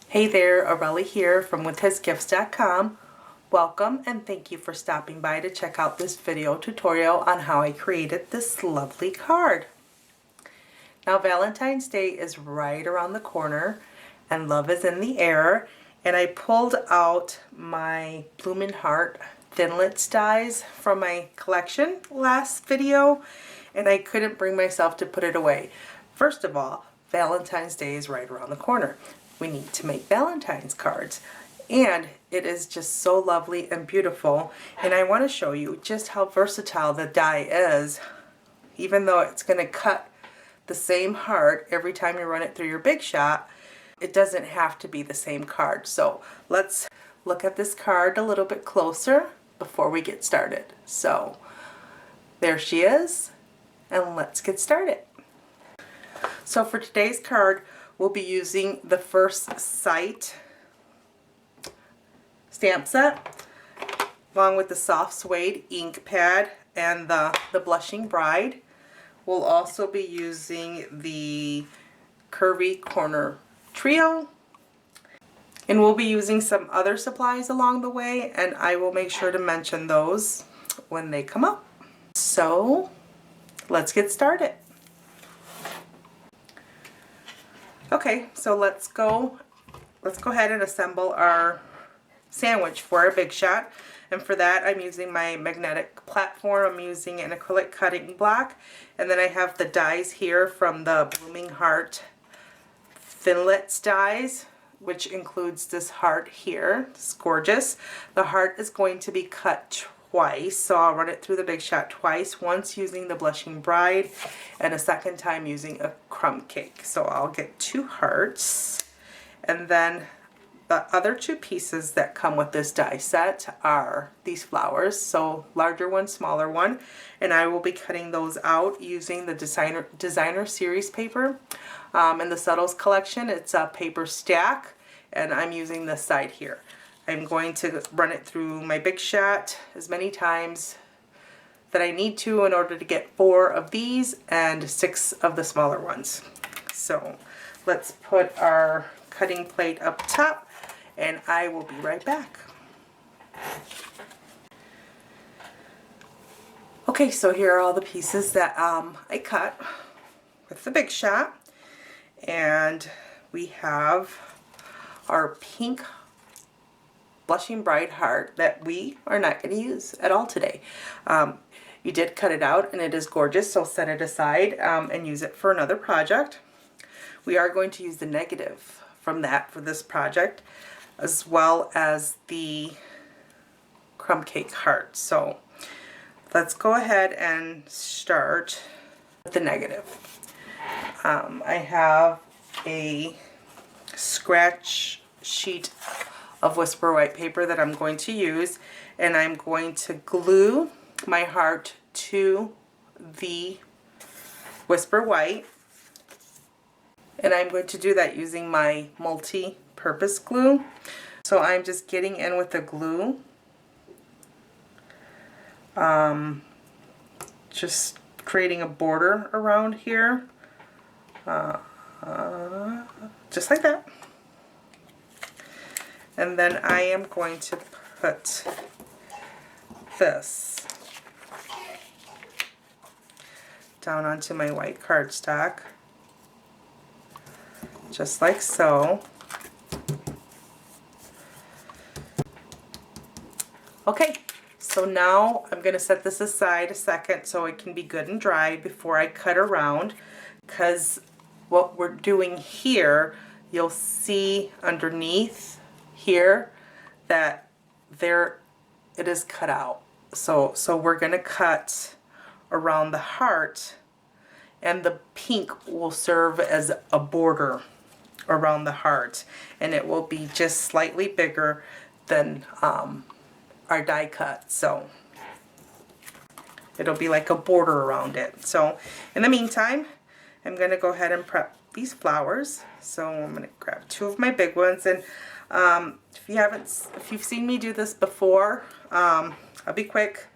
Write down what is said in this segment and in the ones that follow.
Hey there, Aurelie here from withhisgifts.com. Welcome and thank you for stopping by to check out this video tutorial on how I created this lovely card. Now Valentine's Day is right around the corner and love is in the air, and I pulled out my Bloomin' Heart Thinlits dies from my collection last video and I couldn't bring myself to put it away. First of all, Valentine's Day is right around the corner. We need to make Valentine's cards, and it is just so lovely and beautiful, and I want to show you just how versatile the die is. Even though it's going to cut the same heart every time you run it through your Big Shot, it doesn't have to be the same card. So let's look at this card a little bit closer before we get started. So there she is, and let's get started. So for today's card, we'll be using the First Sight stamp set along with the soft suede ink pad and the Blushing Bride. We'll also be using the Curvy Corner Trio, and we'll be using some other supplies along the way, and I will make sure to mention those when they come up. So let's get started. Okay, so let's go ahead and assemble our sandwich for our Big Shot. And for that, I'm using my magnetic platform. I'm using an acrylic cutting block. And then I have the dies here from the Bloomin' Heart Thinlits dies, which includes this heart here. It's gorgeous. The heart is going to be cut twice, so I'll run it through the Big Shot twice, once using the Blushing Bride and a second time using a crumb cake. So I'll get 2 hearts, and then the other 2 pieces that come with this die set are these flowers, so larger one, smaller one, and I will be cutting those out using the designer series paper. In the Subtles collection, it's a paper stack, and I'm using this side here. I'm going to run it through my Big Shot as many times that I need to in order to get 4 of these and 6 of the smaller ones. So let's put our cutting plate up top, and I will be right back. Okay, so here are all the pieces that I cut with the Big Shot, and we have our pink Blushing Bride heart that we are not going to use at all today. You did cut it out and it is gorgeous, so set it aside and use it for another project. We are going to use the negative from that for this project, as well as the crumb cake heart. So let's go ahead and start with the negative. I have a scratch sheet of Whisper White paper that I'm going to use, and I'm going to glue my heart to the Whisper White, and I'm going to do that using my multi-purpose glue. So I'm just getting in with the glue, just creating a border around here, just like that. And then I am going to put this down onto my white cardstock, just like so. Okay, so now I'm going to set this aside a second so it can be good and dry before I cut around, because what we're doing here, you'll see underneath here that there it is cut out. So we're going to cut around the heart, and the pink will serve as a border around the heart, and it will be just slightly bigger than our die cut, so it'll be like a border around it. So in the meantime, I'm going to go ahead and prep these flowers. So I'm going to grab 2 of my big ones, and if you've seen me do this before, I'll be quick,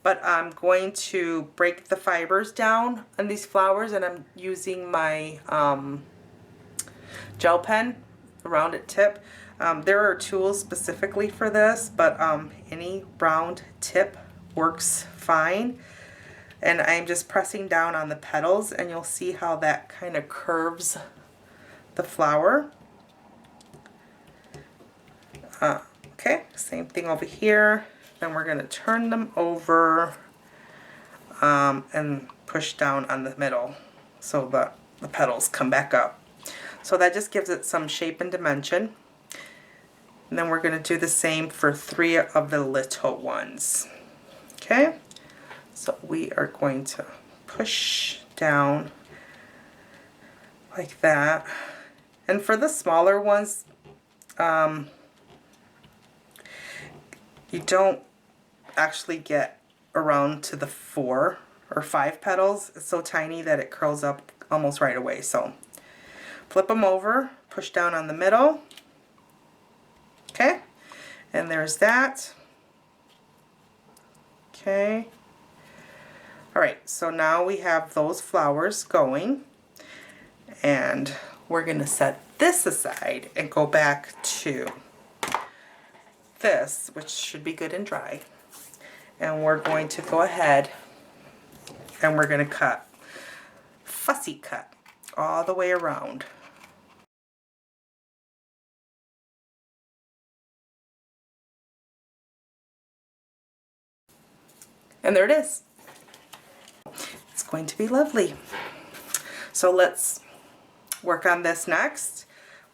but I'm going to break the fibers down on these flowers, and I'm using my gel pen a rounded tip. There are tools specifically for this, but any round tip works fine. And I'm just pressing down on the petals, and you'll see how that kind of curves the flower. Okay, same thing over here. Then we're going to turn them over and push down on the middle so that the petals come back up. So that just gives it some shape and dimension. And then we're going to do the same for 3 of the little ones. Okay, so we are going to push down like that. And for the smaller ones, you don't actually get around to the 4 or 5 petals. It's so tiny that it curls up almost right away. So flip them over, push down on the middle. Okay, and there's that. Okay. All right, so now we have those flowers going, and we're going to set this aside and go back to this, which should be good and dry. And we're going to go ahead and we're going to cut, fussy cut, all the way around. And there it is. It's going to be lovely. So let's work on this next.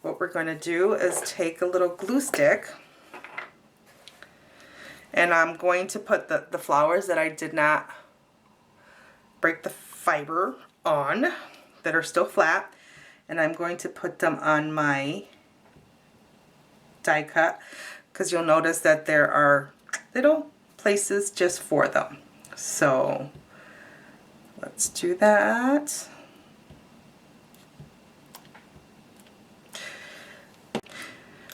What we're going to do is take a little glue stick, and I'm going to put the flowers that I did not break the fiber on, that are still flat, and I'm going to put them on my die cut, because you'll notice that there are little places just for them. So let's do that.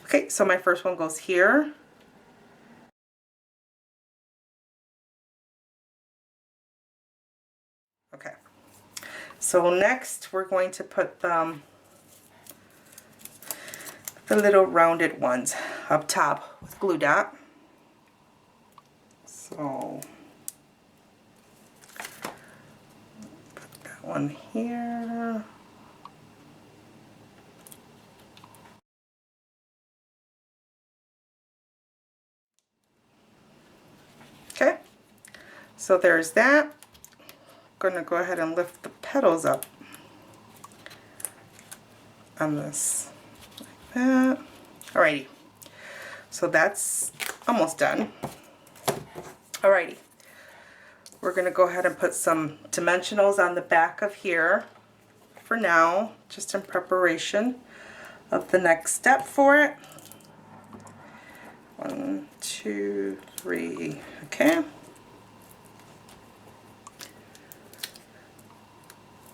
Okay, so my first one goes here. Okay, so next we're going to put the little rounded ones up top with glue dot. So put that one here. Okay, so there's that. I'm going to go ahead and lift the petals up on this like that. Alrighty, so that's almost done. Alrighty, we're going to go ahead and put some dimensionals on the back of here for now, just in preparation of the next step for it. 1, 2, 3, okay.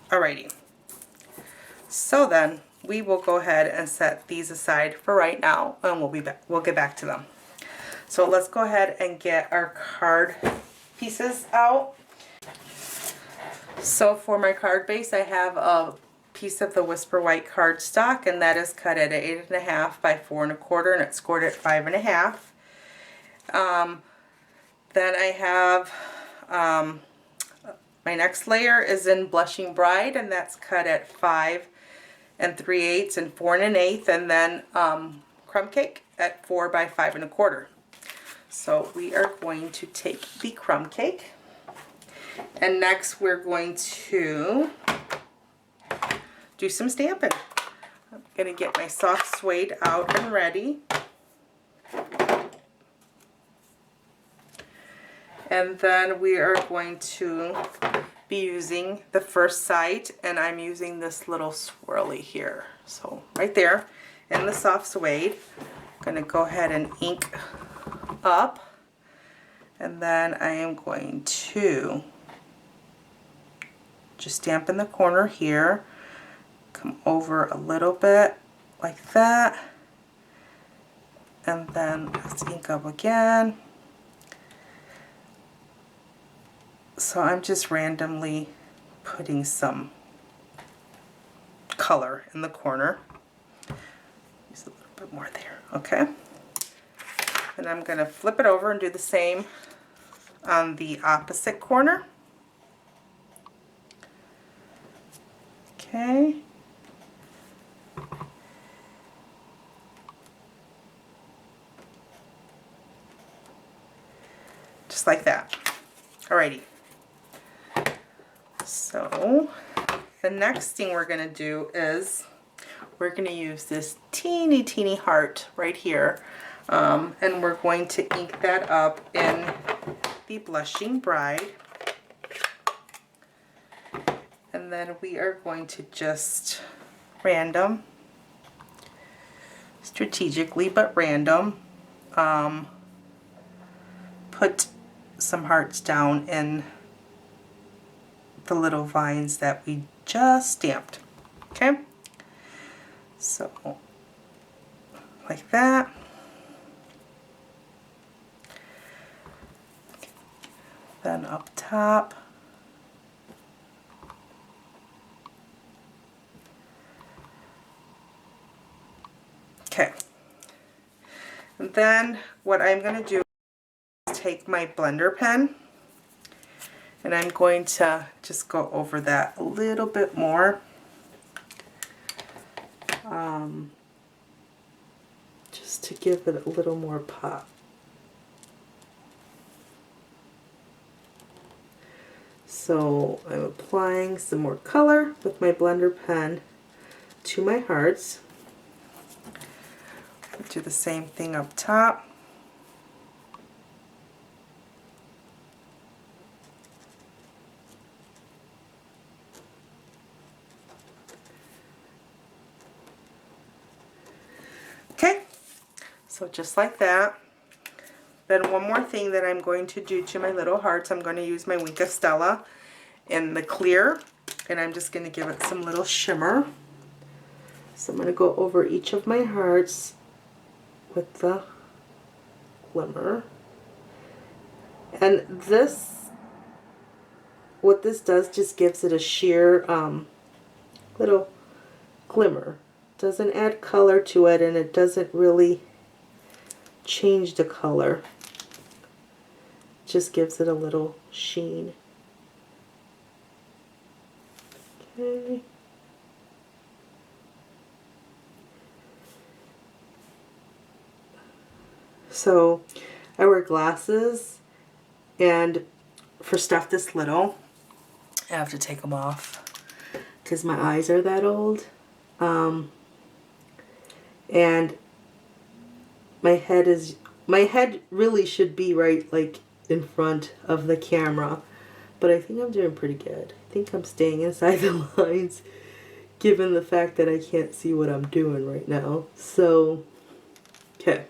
Alrighty, so then we will go ahead and set these aside for right now, and we'll get back to them. So let's go ahead and get our card pieces out. So for my card base, I have a piece of the Whisper White cardstock, and that is cut at 8.5 by 4 1/4, and it's scored at 5.5. Then I have my next layer is in Blushing Bride, and that's cut at 5 3/8 and 4 1/8, and then Crumb Cake at 4 by 5 1/4. So we are going to take the Crumb Cake, and next we're going to do some stamping. I'm going to get my soft suede out and ready. And then we are going to be using the first side, and I'm using this little swirly here. So right there in the soft suede, I'm going to go ahead and ink up, and then I am going to just stamp in the corner here, come over a little bit like that, and then let's ink up again. So I'm just randomly putting some color in the corner. Use a little bit more there, okay? And I'm going to flip it over and do the same on the opposite corner. Okay. Just like that. Alrighty. So the next thing we're going to do is we're going to use this teeny heart right here, and we're going to ink that up in the Blushing Bride. And then we are going to just strategically but random, put some hearts down in the little vines that we just stamped. Okay, so like that. Then up top. Okay, and then what I'm going to do is take my blender pen and I'm going to just go over that a little bit more. Just to give it a little more pop. So I'm applying some more color with my blender pen to my hearts. Do the same thing up top. Okay, so just like that. Then one more thing that I'm going to do to my little hearts, I'm going to use my Wink of Stella in the clear, and I'm just going to give it some little shimmer. So I'm going to go over each of my hearts with the glimmer. And this, what this does, just gives it a sheer little glimmer. Doesn't add color to it, and it doesn't really change the color. Just gives it a little sheen. Okay. So I wear glasses, and for stuff this little, I have to take them off because my eyes are that old. And my head really should be right like in front of the camera, but I think I'm doing pretty good. I think I'm staying inside the lines given the fact that I can't see what I'm doing right now. So, okay,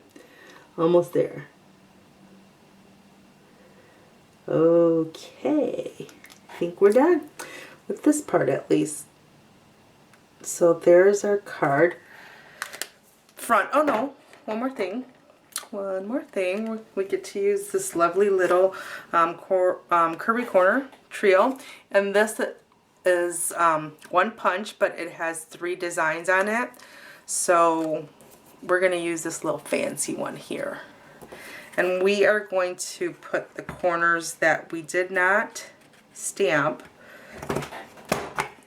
almost there. Okay, I think we're done with this part at least. So there's our card front. Oh no, one more thing. We get to use this lovely little curvy corner trio, and this is one punch, but it has 3 designs on it. So we're going to use this little fancy one here, and we are going to put the corners that we did not stamp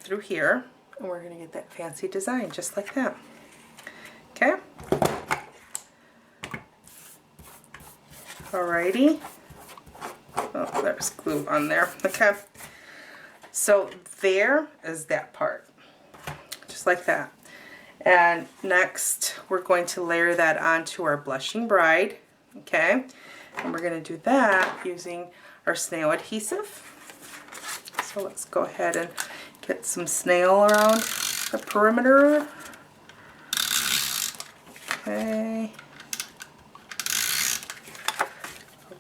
through here, and we're going to get that fancy design just like that. Okay. Alrighty. Oh, there's glue on there. Okay. So there is that part. Just like that. And next we're going to layer that onto our Blushing Bride. Okay. And we're going to do that using our SNAIL adhesive. So let's go ahead and get some SNAIL around the perimeter. Okay.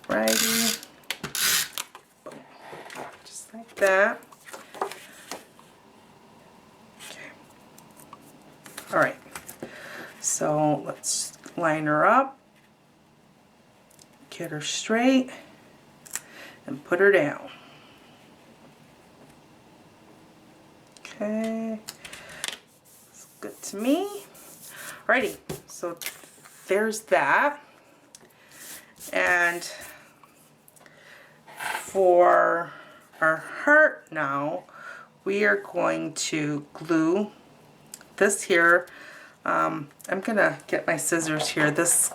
Alrighty. Boom. Just like that. Okay. Alright. So let's line her up. Get her straight. And put her down. Okay. That's good to me. Alrighty, so there's that. And for our heart now, we are going to glue this here. I'm gonna get my scissors here. This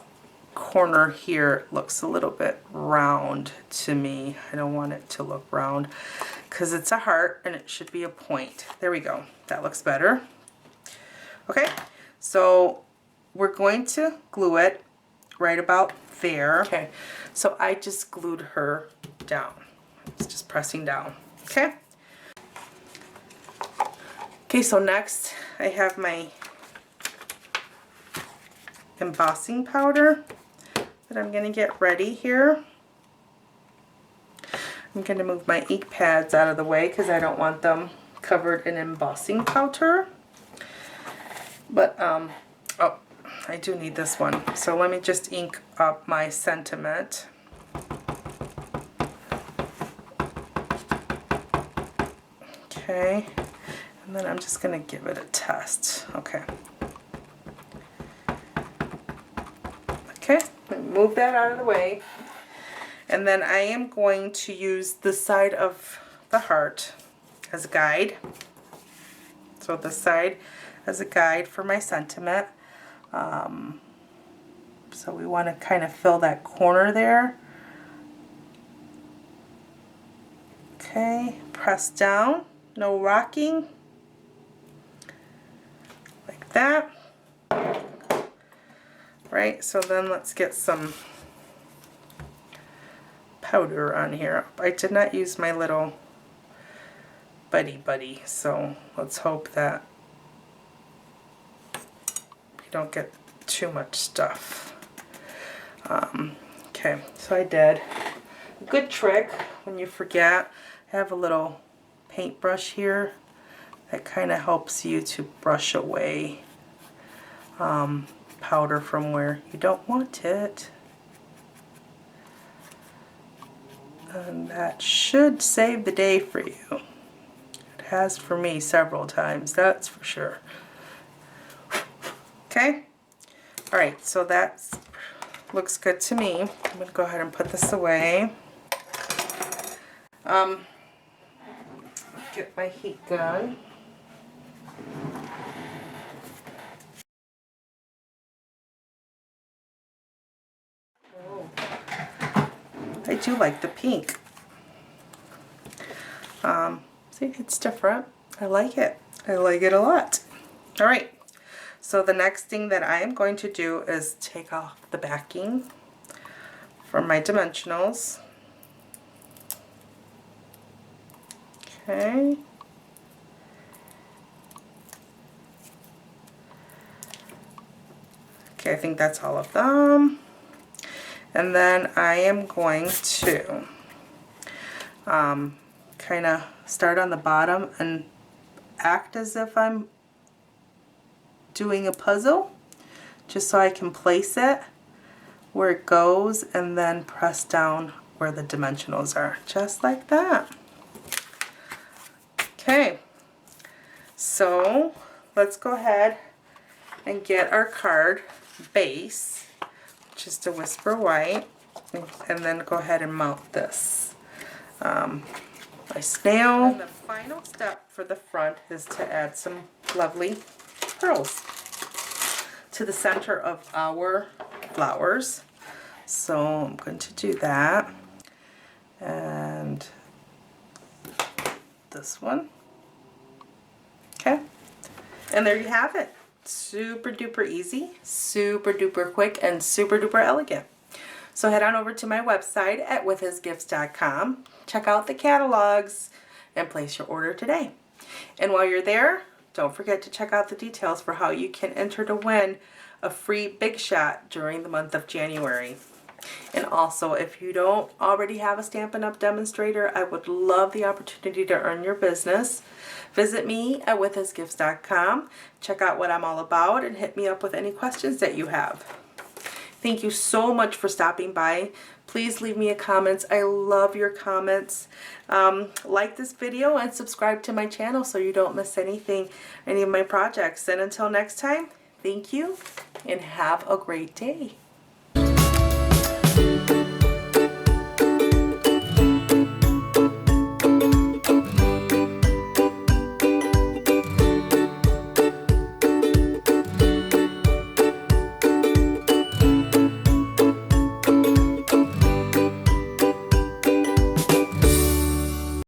corner here looks a little bit round to me. I don't want it to look round because it's a heart and it should be a point. There we go. That looks better. Okay, so we're going to glue it right about there. Okay, so I just glued her down. It's just pressing down. Okay. Okay, so next I have my embossing powder that I'm going to get ready here. I'm going to move my ink pads out of the way because I don't want them covered in embossing powder. But, oh, I do need this one. So let me just ink up my sentiment. Okay, and then I'm just going to give it a test. Okay. Okay, move that out of the way. And then I am going to use the side of the heart as a guide. So the side as a guide for my sentiment. So we want to kind of fill that corner there. Okay, press down, no rocking. Like that. Right, so then let's get some powder on here. I did not use my little buddy, so let's hope that we don't get too much stuff. Okay, so I did. Good trick when you forget. I have a little paintbrush here that kind of helps you to brush away powder from where you don't want it. And that should save the day for you. It has for me several times, that's for sure. Okay? Alright, so that looks good to me. I'm going to go ahead and put this away. Get my heat gun. I do like the pink. See, it's different. I like it. I like it a lot. Alright, so the next thing that I am going to do is take off the backing from my dimensionals. Okay. Okay, I think that's all of them. And then I am going to kind of start on the bottom and act as if I'm doing a puzzle, just so I can place it where it goes and then press down where the dimensionals are, just like that. Okay, so let's go ahead and get our card base, just a Whisper White, and then go ahead and mount this. My snail. And the final step for the front is to add some lovely pearls to the center of our flowers. So I'm going to do that. And this one. Okay. And there you have it. Super duper easy, super duper quick, and super duper elegant. So head on over to my website at withhisgifts.com, check out the catalogs, and place your order today. And while you're there, don't forget to check out the details for how you can enter to win a free Big Shot during the month of January. And also, if you don't already have a Stampin' Up! Demonstrator, I would love the opportunity to earn your business. Visit me at withhisgifts.com, check out what I'm all about, and hit me up with any questions that you have. Thank you so much for stopping by. Please leave me a comment. I love your comments. Like this video and subscribe to my channel so you don't miss anything, any of my projects. And until next time, thank you and have a great day.